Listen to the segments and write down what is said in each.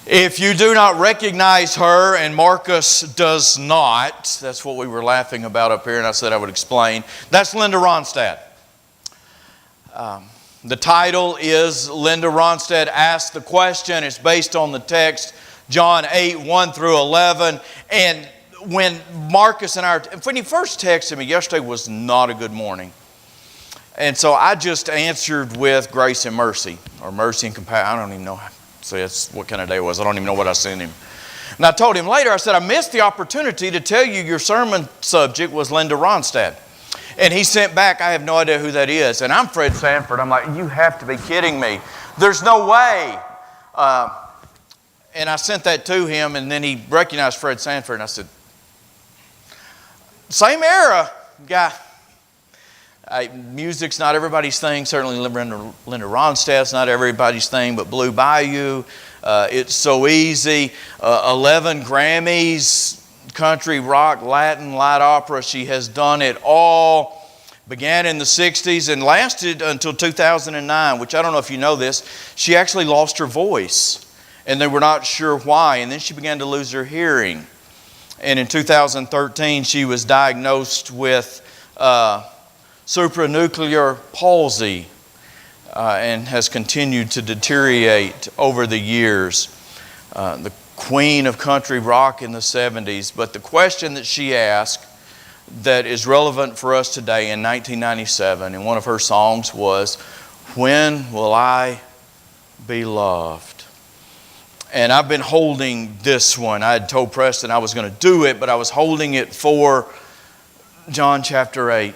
If you do not recognize her, and Marcus does not, that's what we were laughing about up here, and I said I would explain. That's Linda Ronstadt. The title is Linda Ronstadt Asked the Question. It's based on the text, John 8, 1 through 11. And when Marcus and when he first texted me, yesterday was not a good morning. And so I just answered with grace and mercy, or mercy and compassion. I don't even know. So that's what kind of day it was. I don't even know what I sent him. And I told him later, I said, I missed the opportunity to tell you your sermon subject was Linda Ronstadt. And he sent back, I have no idea who that is. And I'm Fred Sanford. I'm like, you have to be kidding me. There's no way. And I sent that to him, and then he recognized Fred Sanford. And I said, same era, guy. Music's not everybody's thing. Certainly Linda Ronstadt's not everybody's thing, but Blue Bayou, It's So Easy, 11 Grammys, country, rock, Latin, light opera. She has done it all. Began in the 60s and lasted until 2009, which I don't know if you know this. She actually lost her voice, and they were not sure why. And then she began to lose her hearing. And in 2013, she was diagnosed with supranuclear palsy and has continued to deteriorate over the years. The queen of country rock in the 70s. But the question that she asked that is relevant for us today in 1997, and one of her songs was, "When will I be loved?" And I've been holding this one. I had told Preston I was going to do it, but I was holding it for John chapter 8.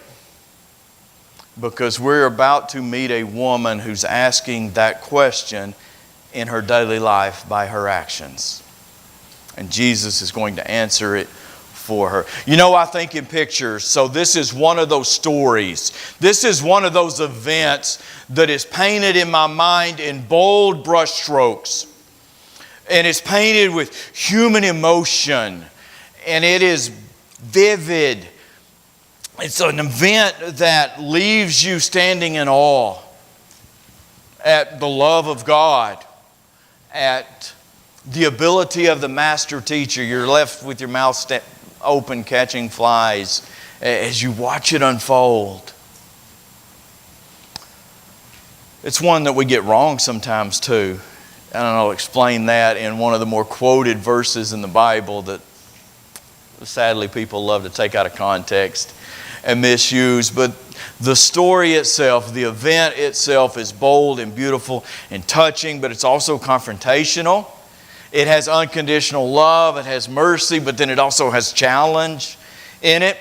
Because we're about to meet a woman who's asking that question in her daily life by her actions. And Jesus is going to answer it for her. You know, I think in pictures, so this is one of those stories. This is one of those events that is painted in my mind in bold brushstrokes. And it's painted with human emotion. And it is vivid. It's an event that leaves you standing in awe at the love of God, at the ability of the master teacher. You're left with your mouth open, catching flies as you watch it unfold. It's one that we get wrong sometimes too. And I'll explain that in one of the more quoted verses in the Bible that sadly people love to take out of context and misuse. But the story itself, the event itself is bold and beautiful and touching, but it's also confrontational. It has unconditional love, it has mercy, but then it also has challenge in it.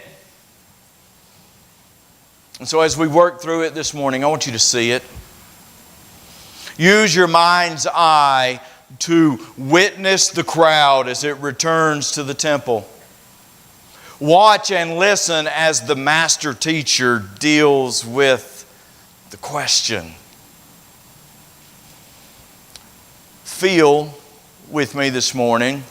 And so as we work through it this morning, I want you to see it. Use your mind's eye to witness the crowd as it returns to the temple. Watch and listen as the master teacher deals with the question. Feel with me this morning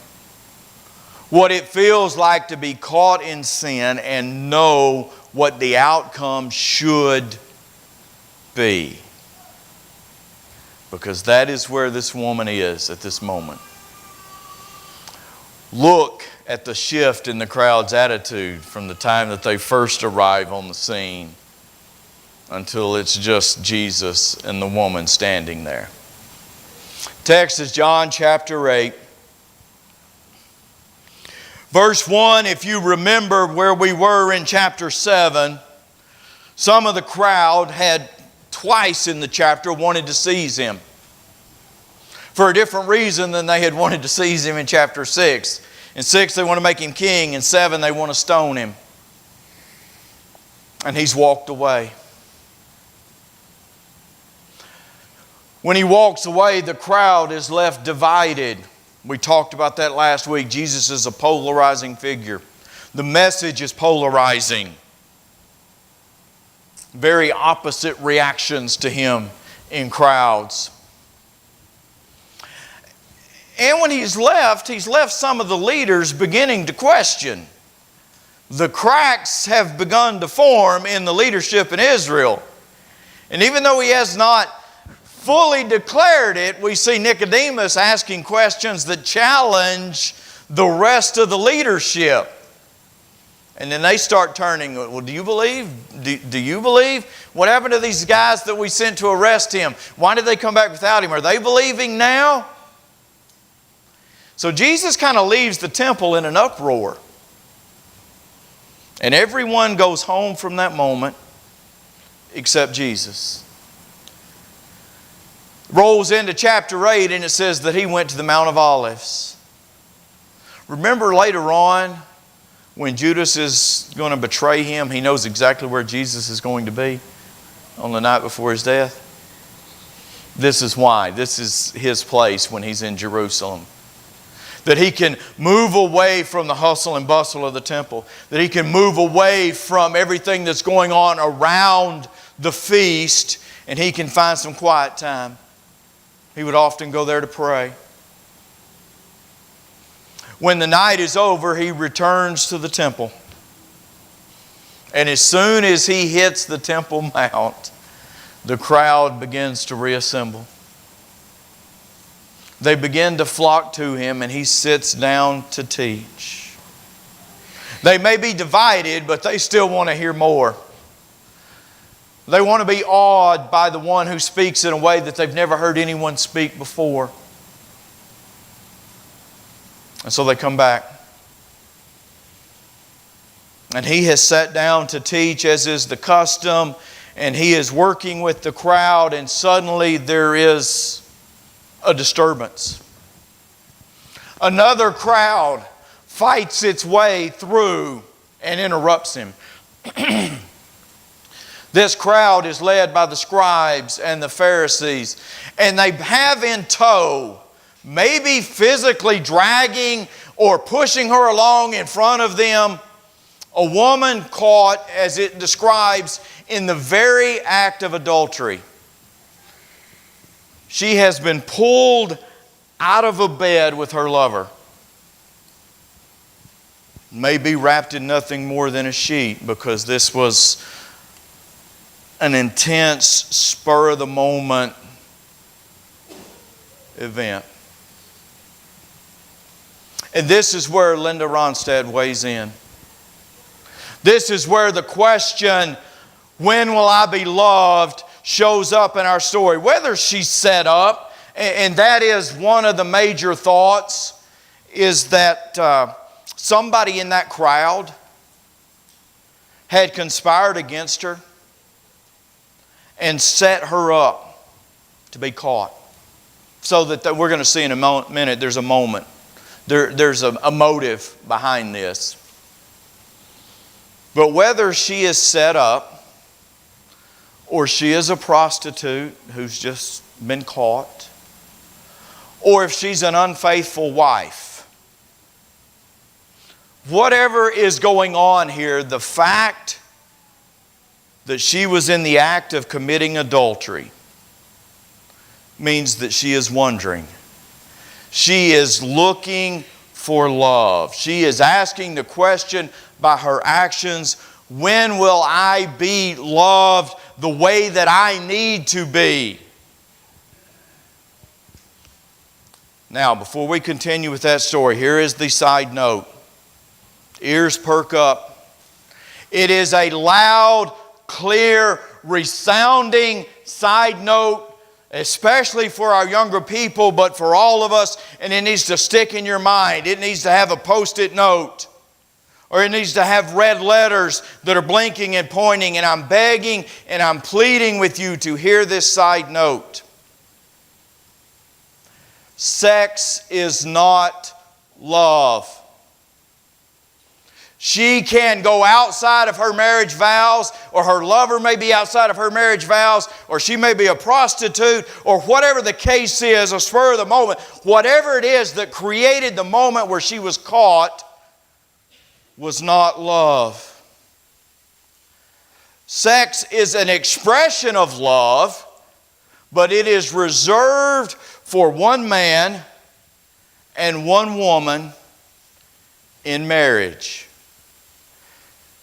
what it feels like to be caught in sin and know what the outcome should be. Because that is where this woman is at this moment. Look at the shift in the crowd's attitude from the time that they first arrive on the scene until it's just Jesus and the woman standing there. Text is John chapter 8. Verse 1, if you remember where we were in chapter 7, some of the crowd had twice in the chapter wanted to seize him for a different reason than they had wanted to seize him in chapter 6. In 6, they want to make him king. In 7, they want to stone him. And he's walked away. When he walks away, the crowd is left divided. We talked about that last week. Jesus is a polarizing figure. The message is polarizing. Very opposite reactions to him in crowds. And when he's left some of the leaders beginning to question. The cracks have begun to form in the leadership in Israel. And even though he has not fully declared it, we see Nicodemus asking questions that challenge the rest of the leadership. And then they start turning, well, do you believe? Do you believe? What happened to these guys that we sent to arrest him? Why did they come back without him? Are they believing now? So Jesus kind of leaves the temple in an uproar. And everyone goes home from that moment except Jesus. Rolls into chapter 8 and it says that he went to the Mount of Olives. Remember later on when Judas is going to betray him, he knows exactly where Jesus is going to be on the night before his death. This is why. This is his place when he's in Jerusalem. That he can move away from the hustle and bustle of the temple. That he can move away from everything that's going on around the feast, and he can find some quiet time. He would often go there to pray. When the night is over, he returns to the temple. And as soon as he hits the Temple Mount, the crowd begins to reassemble. They begin to flock to him, and he sits down to teach. They may be divided, but they still want to hear more. They want to be awed by the one who speaks in a way that they've never heard anyone speak before. And so they come back. And he has sat down to teach, as is the custom, and he is working with the crowd, and suddenly there is a disturbance. Another crowd fights its way through and interrupts him. This crowd is led by the scribes and the Pharisees, and they have in tow, maybe physically dragging or pushing her along in front of them, a woman caught, as it describes, in the very act of adultery. She has been pulled out of a bed with her lover. Maybe wrapped in nothing more than a sheet, because this was an intense, spur-of-the-moment event. And this is where Linda Ronstadt weighs in. This is where the question, when will I be loved, shows up in our story. Whether she's set up, and that is one of the major thoughts, is that somebody in that crowd had conspired against her and set her up to be caught. So that we're going to see in a minute, there's a moment. There's a motive behind this. But whether she is set up or she is a prostitute who's just been caught, or if she's an unfaithful wife, whatever is going on here, the fact that she was in the act of committing adultery means that she is wondering. She is looking for love. She is asking the question by her actions, when will I be loved the way that I need to be? Now, before we continue with that story, here is the side note. Ears perk up. It is a loud, clear, resounding side note, especially for our younger people, but for all of us, and it needs to stick in your mind. It needs to have a post-it note, or it needs to have red letters that are blinking and pointing, and I'm begging and I'm pleading with you to hear this side note. Sex is not love. She can go outside of her marriage vows, or her lover may be outside of her marriage vows, or she may be a prostitute, or whatever the case is, a spur of the moment. Whatever it is that created the moment where she was caught was not love. Sex is an expression of love, but it is reserved for one man and one woman in marriage.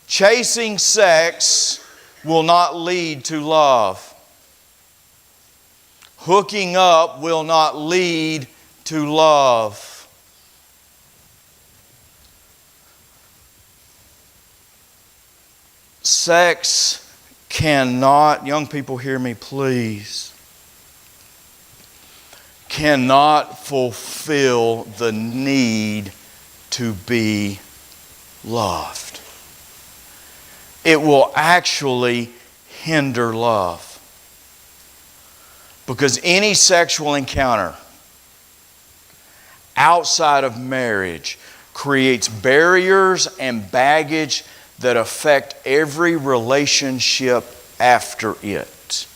Chasing sex will not lead to love. Hooking up will not lead to love. Sex cannot, young people hear me please, cannot fulfill the need to be loved. It will actually hinder love. Because any sexual encounter outside of marriage creates barriers and baggage that affect every relationship after it.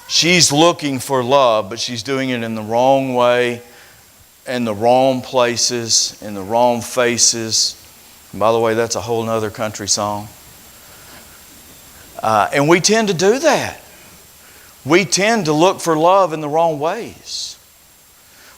She's looking for love, but she's doing it in the wrong way, in the wrong places, in the wrong faces. And by the way, that's a whole other country song. And we tend to do that. We tend to look for love in the wrong ways.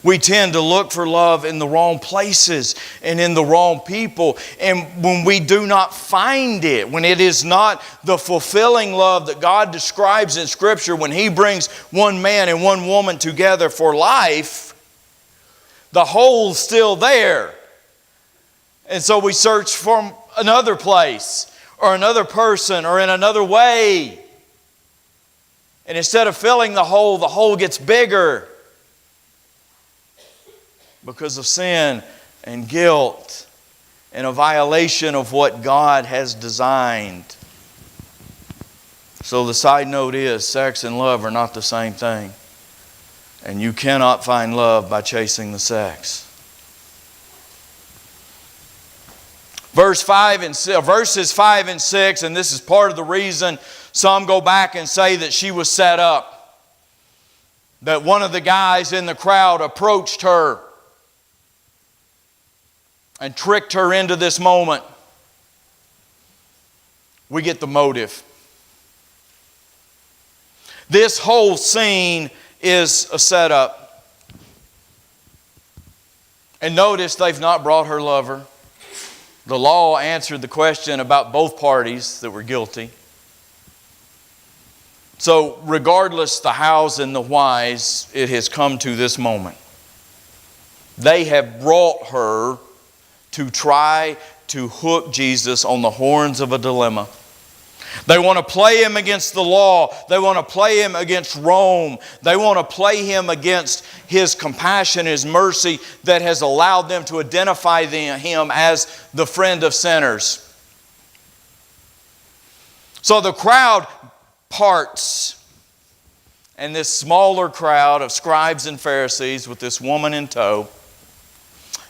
We tend to look for love in the wrong places and in the wrong people. And when we do not find it, when it is not the fulfilling love that God describes in Scripture, when He brings one man and one woman together for life, the hole's still there. And so we search for another place or another person or in another way. And instead of filling the hole gets bigger. Because of sin and guilt and a violation of what God has designed. So the side note is, sex and love are not the same thing. And you cannot find love by chasing the sex. Verses 5 and 6, and this is part of the reason some go back and say that she was set up. That one of the guys in the crowd approached her and tricked her into this moment. We get the motive. This whole scene is a setup. And notice they've not brought her lover. The law answered the question about both parties that were guilty. So regardless the hows and the whys, it has come to this moment. They have brought her to try to hook Jesus on the horns of a dilemma. They want to play Him against the law. They want to play Him against Rome. They want to play Him against His compassion, His mercy that has allowed them to identify Him as the friend of sinners. So the crowd parts, and this smaller crowd of scribes and Pharisees with this woman in tow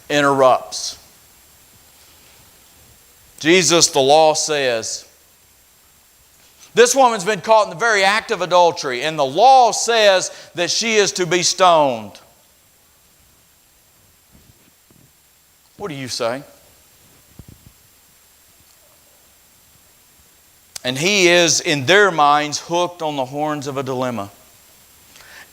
interrupts. Jesus, the law says, this woman's been caught in the very act of adultery, and the law says that she is to be stoned. What do you say? And he is, in their minds, hooked on the horns of a dilemma.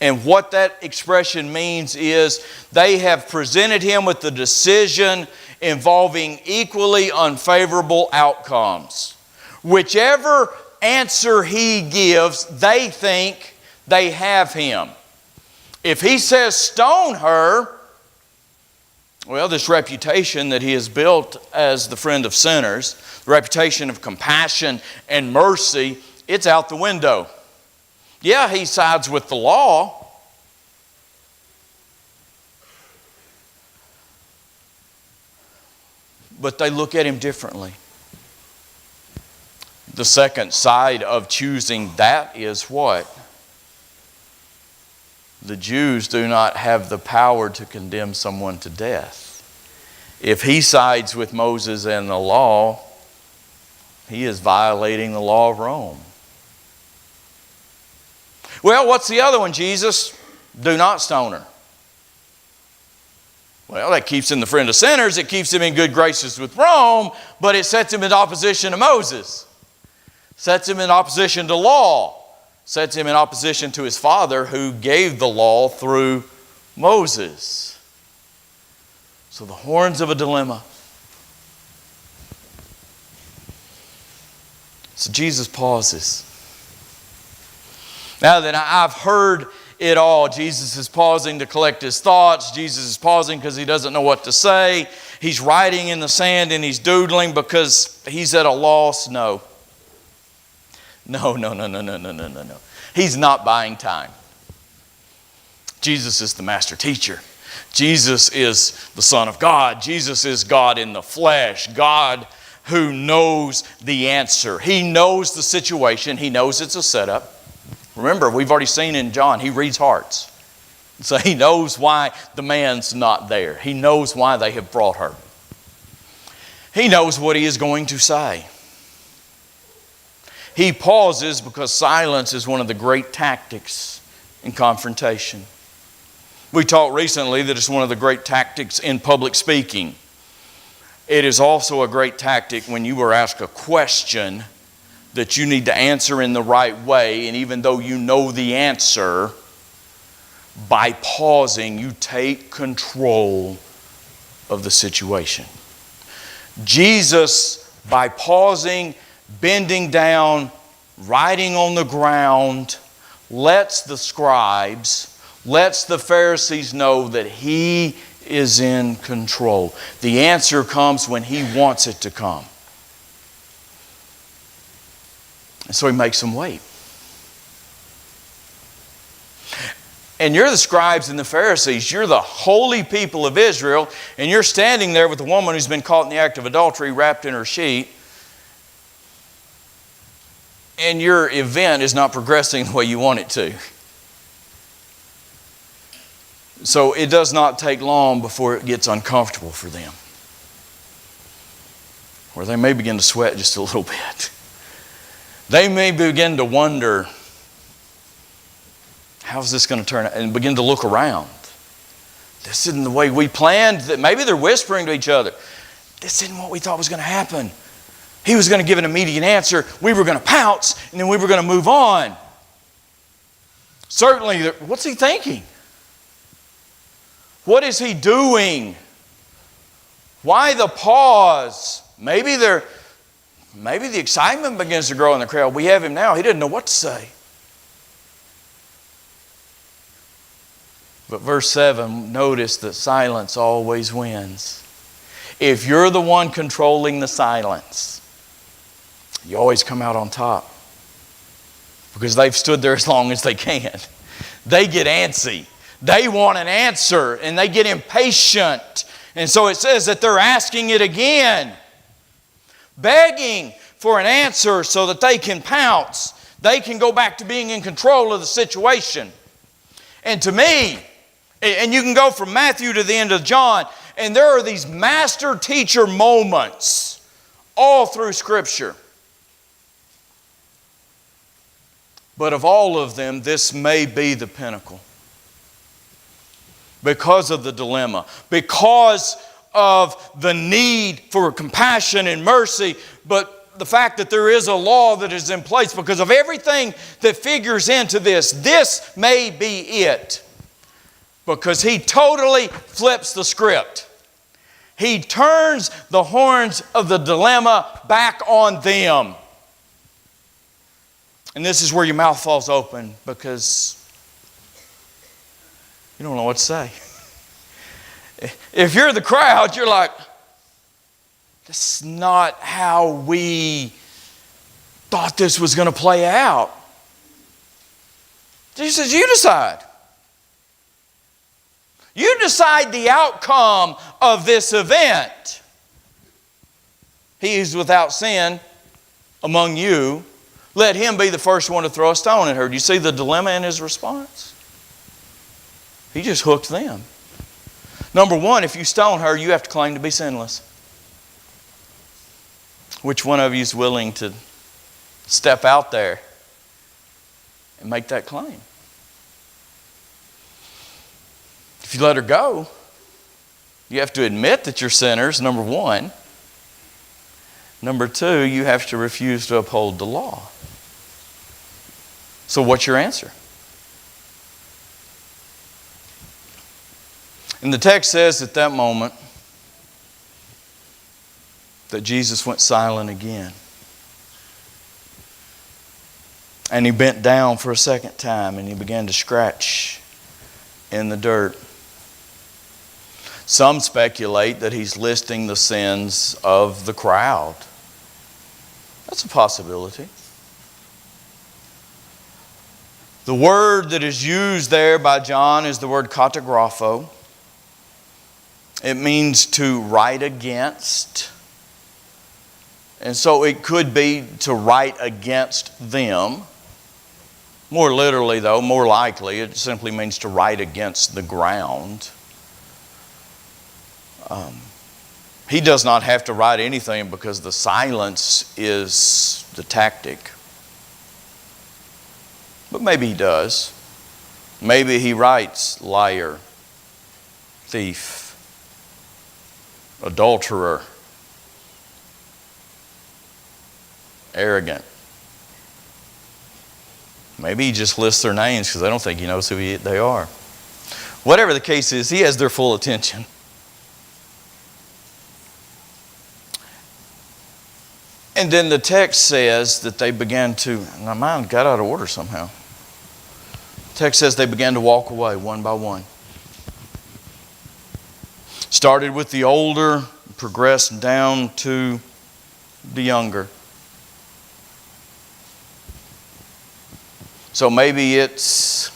And what that expression means is they have presented him with the decision involving equally unfavorable outcomes. Whichever answer he gives, they think they have him. If he says stone her, well, this reputation that he has built as the friend of sinners, the reputation of compassion and mercy, it's out the window. Yeah, he sides with the law. But they look at him differently. The second side of choosing that is what? The Jews do not have the power to condemn someone to death. If he sides with Moses and the law, he is violating the law of Rome. Well, what's the other one, Jesus? Do not stone her. Well, that keeps him the friend of sinners. It keeps him in good graces with Rome, but it sets him in opposition to Moses. Sets him in opposition to law. Sets him in opposition to his father who gave the law through Moses. So the horns of a dilemma. So Jesus pauses. Now that I've heard it all, Jesus is pausing to collect his thoughts. Jesus is pausing because he doesn't know what to say. He's writing in the sand and he's doodling because he's at a loss. No. No. He's not buying time. Jesus is the master teacher. Jesus is the Son of God. Jesus is God in the flesh. God who knows the answer. He knows the situation. He knows it's a setup. Remember, we've already seen in John, he reads hearts. So he knows why the man's not there. He knows why they have brought her. He knows what he is going to say. He pauses because silence is one of the great tactics in confrontation. We talked recently that it's one of the great tactics in public speaking. It is also a great tactic when you are asked a question that you need to answer in the right way, and even though you know the answer, by pausing, you take control of the situation. Jesus, by pausing, bending down, writing on the ground, lets the scribes, lets the Pharisees know that he is in control. The answer comes when he wants it to come. And so he makes them wait. And you're the scribes and the Pharisees. You're the holy people of Israel. And you're standing there with a woman who's been caught in the act of adultery, wrapped in her sheet. And your event is not progressing the way you want it to. So it does not take long before it gets uncomfortable for them. Or they may begin to sweat just a little bit. They may begin to wonder, how's this going to turn out? And begin to look around. This isn't the way we planned. Maybe they're whispering to each other. This isn't what we thought was going to happen. He was going to give an immediate answer. We were going to pounce, and then we were going to move on. Certainly, what's he thinking? What is he doing? Why the pause? Maybe the excitement begins to grow in the crowd. We have him now. He didn't know what to say. But verse 7, notice that silence always wins. If you're the one controlling the silence, you always come out on top. Because they've stood there as long as they can. They get antsy. They want an answer and they get impatient. And so it says that they're asking it again. Begging for an answer so that they can pounce. They can go back to being in control of the situation. And to me, and you can go from Matthew to the end of John, and there are these master teacher moments all through Scripture. But of all of them, this may be the pinnacle. Because of the dilemma. Because of the need for compassion and mercy. But the fact that there is a law that is in place. Because of everything that figures into this. This may be it. Because he totally flips the script. He turns the horns of the dilemma back on them. And this is where your mouth falls open because you don't know what to say. If you're the crowd, you're like, this is not how we thought this was going to play out. Jesus says, you decide. You decide the outcome of this event. He is without sin among you. Let him be the first one to throw a stone at her. Do you see the dilemma in his response? He just hooked them. Number one, if you stone her, you have to claim to be sinless. Which one of you is willing to step out there and make that claim? If you let her go, you have to admit that you're sinners, number one. Number two, you have to refuse to uphold the law. So what's your answer? And the text says at that moment that Jesus went silent again. And he bent down for a second time and he began to scratch in the dirt. Some speculate that he's listing the sins of the crowd. That's a possibility. The word that is used there by John is the word katagrapho. It means to write against. And so it could be to write against them. More literally, though, more likely, it simply means to write against the ground. He does not have to write anything because the silence is the tactic. But maybe he does. Maybe he writes liar, thief, adulterer, arrogant. Maybe he just lists their names because I don't think he knows who they are. Whatever the case is, he has their full attention. And then the text says that they began to, now mine got out of order somehow. The text says they began to walk away one by one. Started with the older, progressed down to the younger. So maybe it's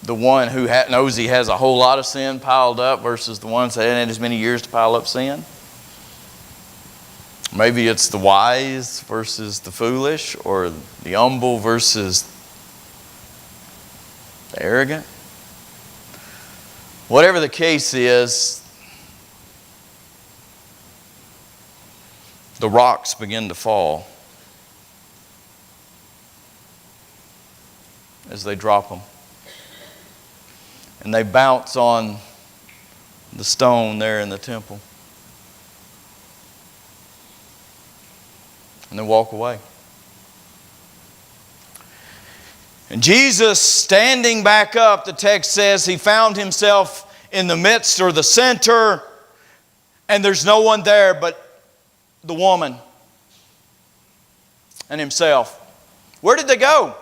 the one who knows he has a whole lot of sin piled up versus the ones that hadn't had as many years to pile up sin. Maybe it's the wise versus the foolish, or the humble versus the arrogant. Whatever the case is, the rocks begin to fall as they drop them. And they bounce on the stone there in the temple. And they walk away. And Jesus, standing back up, the text says he found himself in the midst or the center, and there's no one there but the woman and himself. Where did they go?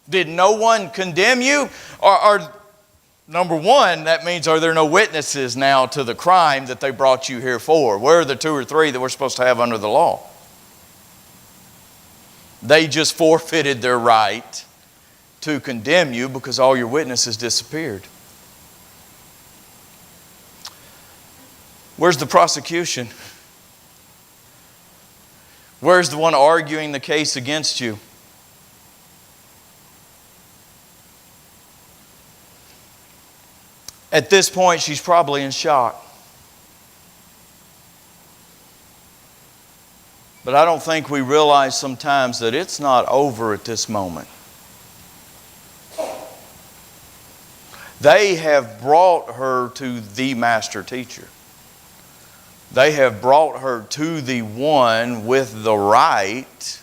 Did no one condemn you? Or number one, that means are there no witnesses now to the crime that they brought you here for? Where are the 2 or 3 that we're supposed to have under the law? They just forfeited their right to condemn you because all your witnesses disappeared. Where's the prosecution? Where's the one arguing the case against you? At this point, she's probably in shock. But I don't think we realize sometimes that it's not over at this moment. They have brought her to the master teacher. They have brought her to the one with the right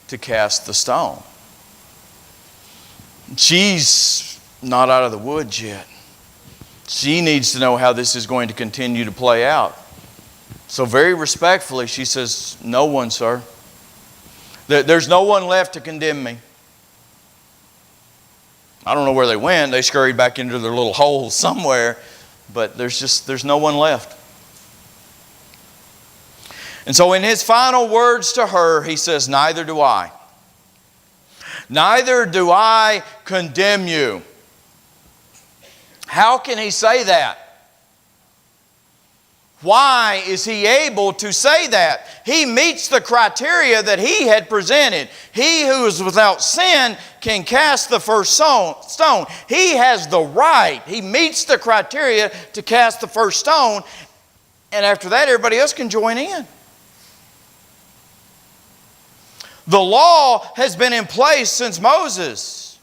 to cast the stone. She's not out of the woods yet. She needs to know how this is going to continue to play out. So very respectfully, she says, no one, sir. There's no one left to condemn me. I don't know where they went. They scurried back into their little holes somewhere. But there's no one left. And so in his final words to her, he says, neither do I. Neither do I condemn you. How can he say that? Why is he able to say that? He meets the criteria that he had presented. He who is without sin can cast the first stone. He has the right. He meets the criteria to cast the first stone. And after that, everybody else can join in. The law has been in place since Moses.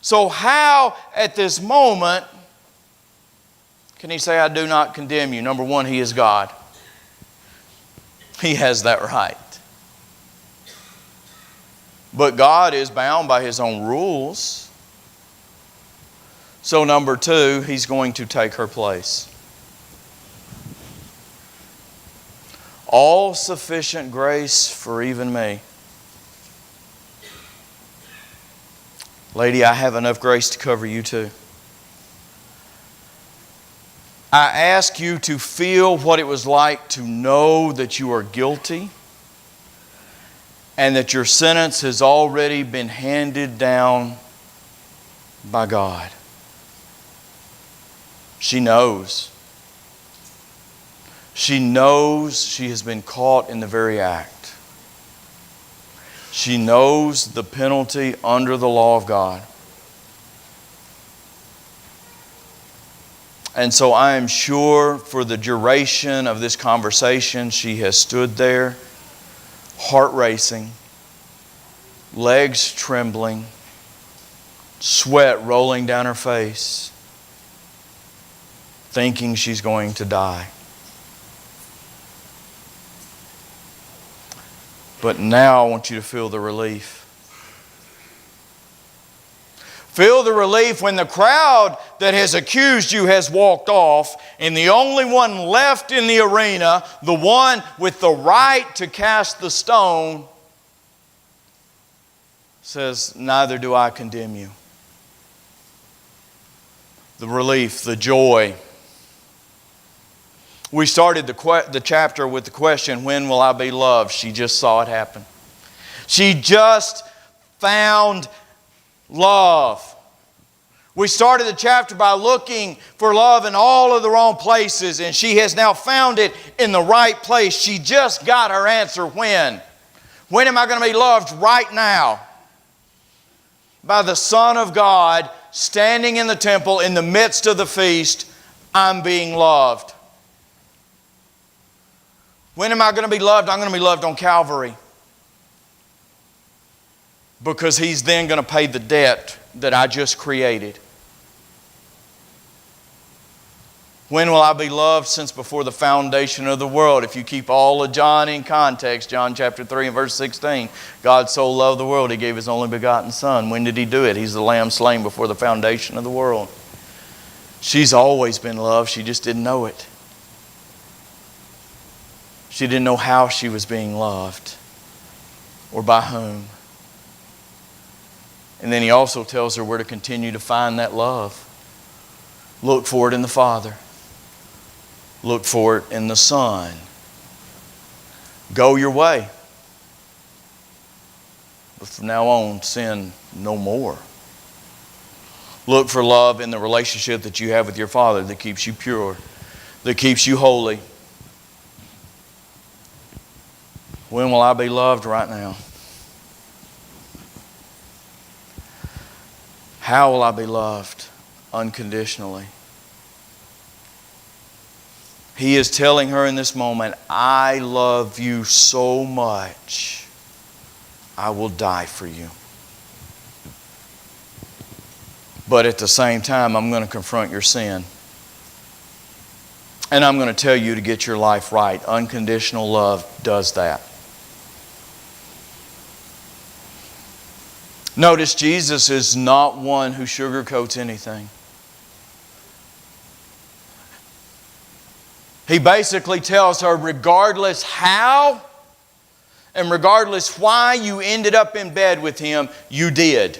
So how at this moment can he say, I do not condemn you? Number one, he is God. He has that right. But God is bound by his own rules. So number two, he's going to take her place. All sufficient grace for even me. Lady, I have enough grace to cover you too. I ask you to feel what it was like to know that you are guilty and that your sentence has already been handed down by God. She knows. She knows she has been caught in the very act. She knows the penalty under the law of God. And so I am sure for the duration of this conversation, she has stood there, heart racing, legs trembling, sweat rolling down her face, thinking she's going to die. But now I want you to feel the relief. Feel the relief when the crowd that has accused you has walked off, and the only one left in the arena, the one with the right to cast the stone, says, "Neither do I condemn you." The relief, the joy. We started the chapter with the question, when will I be loved? She just saw it happen. She just found love. We started the chapter by looking for love in all of the wrong places, and she has now found it in the right place. She just got her answer. When? When am I going to be loved? Right now. By the Son of God standing in the temple in the midst of the feast, I'm being loved. When am I going to be loved? I'm going to be loved on Calvary. Because He's then going to pay the debt that I just created. When will I be loved? Since before the foundation of the world. If you keep all of John in context, John chapter 3 and verse 16, God so loved the world, He gave His only begotten Son. When did He do it? He's the Lamb slain before the foundation of the world. She's always been loved. She just didn't know it. She didn't know how she was being loved or by whom. And then He also tells her where to continue to find that love. Look for it in the Father. Look for it in the Son. Go your way. But from now on, sin no more. Look for love in the relationship that you have with your Father that keeps you pure, that keeps you holy. When will I be loved? Right now. How will I be loved? Unconditionally. He is telling her in this moment, I love you so much, I will die for you. But at the same time, I'm going to confront your sin. And I'm going to tell you to get your life right. Unconditional love does that. Notice Jesus is not one who sugarcoats anything. He basically tells her, regardless how and regardless why you ended up in bed with him, you did.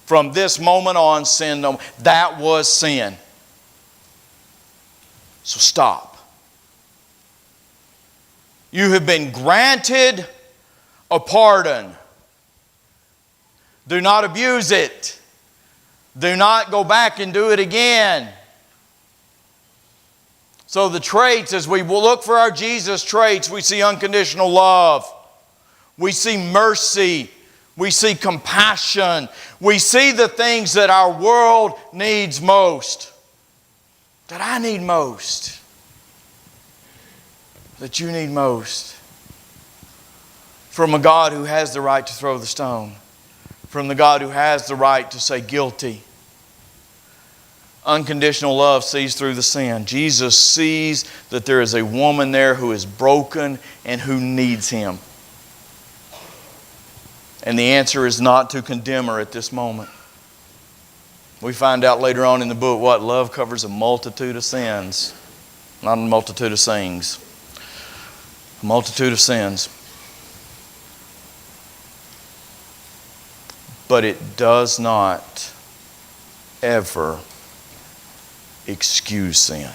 From this moment on, sin no more. That was sin. So stop. You have been granted a pardon. Do not abuse it. Do not go back and do it again. So the traits, as we look for our Jesus traits, we see unconditional love. We see mercy. We see compassion. We see the things that our world needs most. That I need most. That you need most. From a God who has the right to throw the stone. From the God who has the right to say guilty. Unconditional love sees through the sin. Jesus sees that there is a woman there who is broken and who needs Him. And the answer is not to condemn her at this moment. We find out later on in the book what love covers a multitude of sins. Not a multitude of sins. A multitude of sins. but it does not ever excuse sin.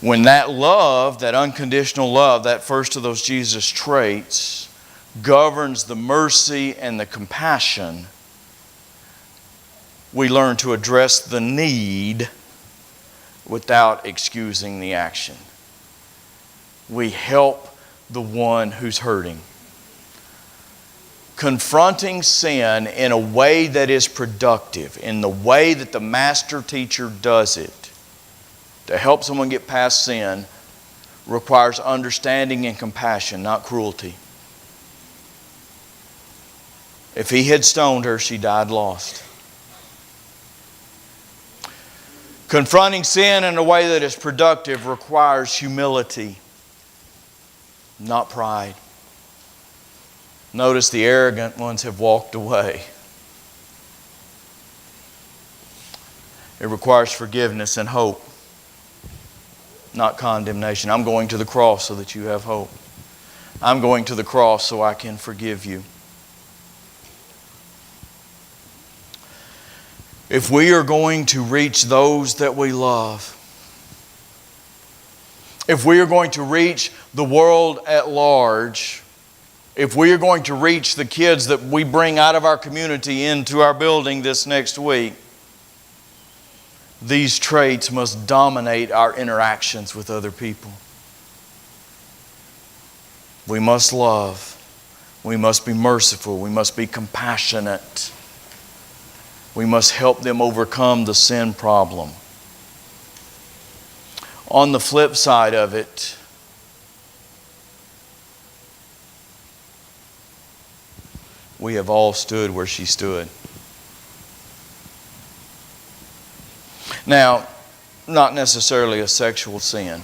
When that love, that unconditional love, that first of those Jesus traits, governs the mercy and the compassion, we learn to address the need without excusing the action. We help the one who's hurting. Confronting sin in a way that is productive, in the way that the master teacher does it, to help someone get past sin, requires understanding and compassion, not cruelty. If he had stoned her, she died lost. Confronting sin in a way that is productive requires humility, not pride. Notice the arrogant ones have walked away. It requires forgiveness and hope, not condemnation. I'm going to the cross so that you have hope. I'm going to the cross so I can forgive you. If we are going to reach those that we love, if we are going to reach the world at large, if we are going to reach the kids that we bring out of our community into our building this next week, these traits must dominate our interactions with other people. We must love. We must be merciful. We must be compassionate. We must help them overcome the sin problem. On the flip side of it, we have all stood where she stood. Now, not necessarily a sexual sin.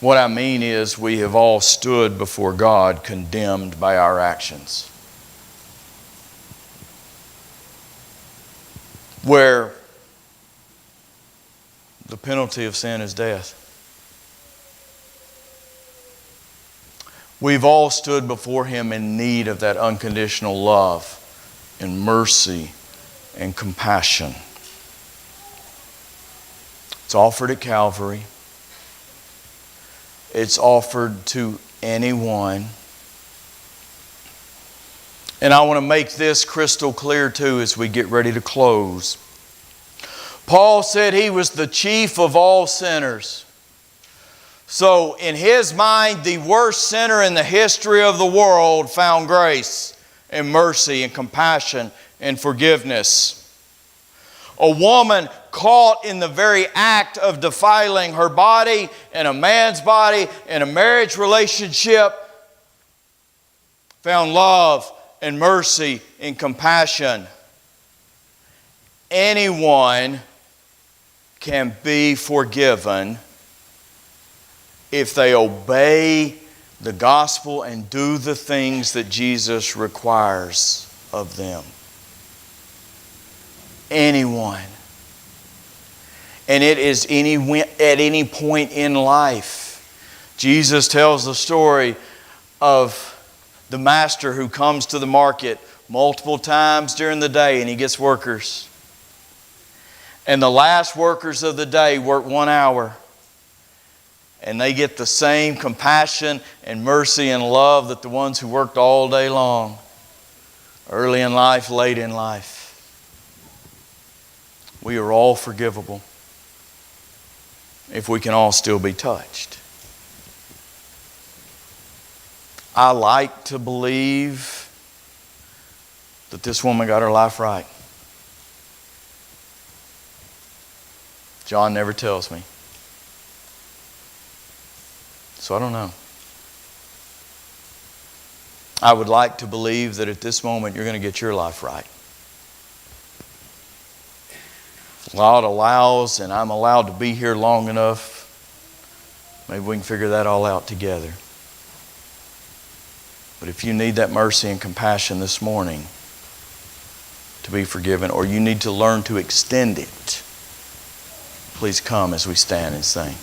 What I mean is we have all stood before God condemned by our actions. Where the penalty of sin is death. We've all stood before Him in need of that unconditional love and mercy and compassion. It's offered at Calvary. It's offered to anyone. And I want to make this crystal clear too as we get ready to close. Paul said he was the chief of all sinners. So in his mind, the worst sinner in the history of the world found grace and mercy and compassion and forgiveness. A woman caught in the very act of defiling her body and a man's body in a marriage relationship found love and mercy and compassion. Anyone can be forgiven if they obey the gospel and do the things that Jesus requires of them. Anyone. And it is at any point in life. Jesus tells the story of the master who comes to the market multiple times during the day and he gets workers. And the last workers of the day work 1 hour. And they get the same compassion and mercy and love that the ones who worked all day long. Early in life, late in life. We are all forgivable if we can all still be touched. I like to believe that this woman got her life right. John never tells me. So I don't know. I would like to believe that at this moment you're going to get your life right. If God allows and I'm allowed to be here long enough, maybe we can figure that all out together. But if you need that mercy and compassion this morning to be forgiven, or you need to learn to extend it, please come as we stand and sing.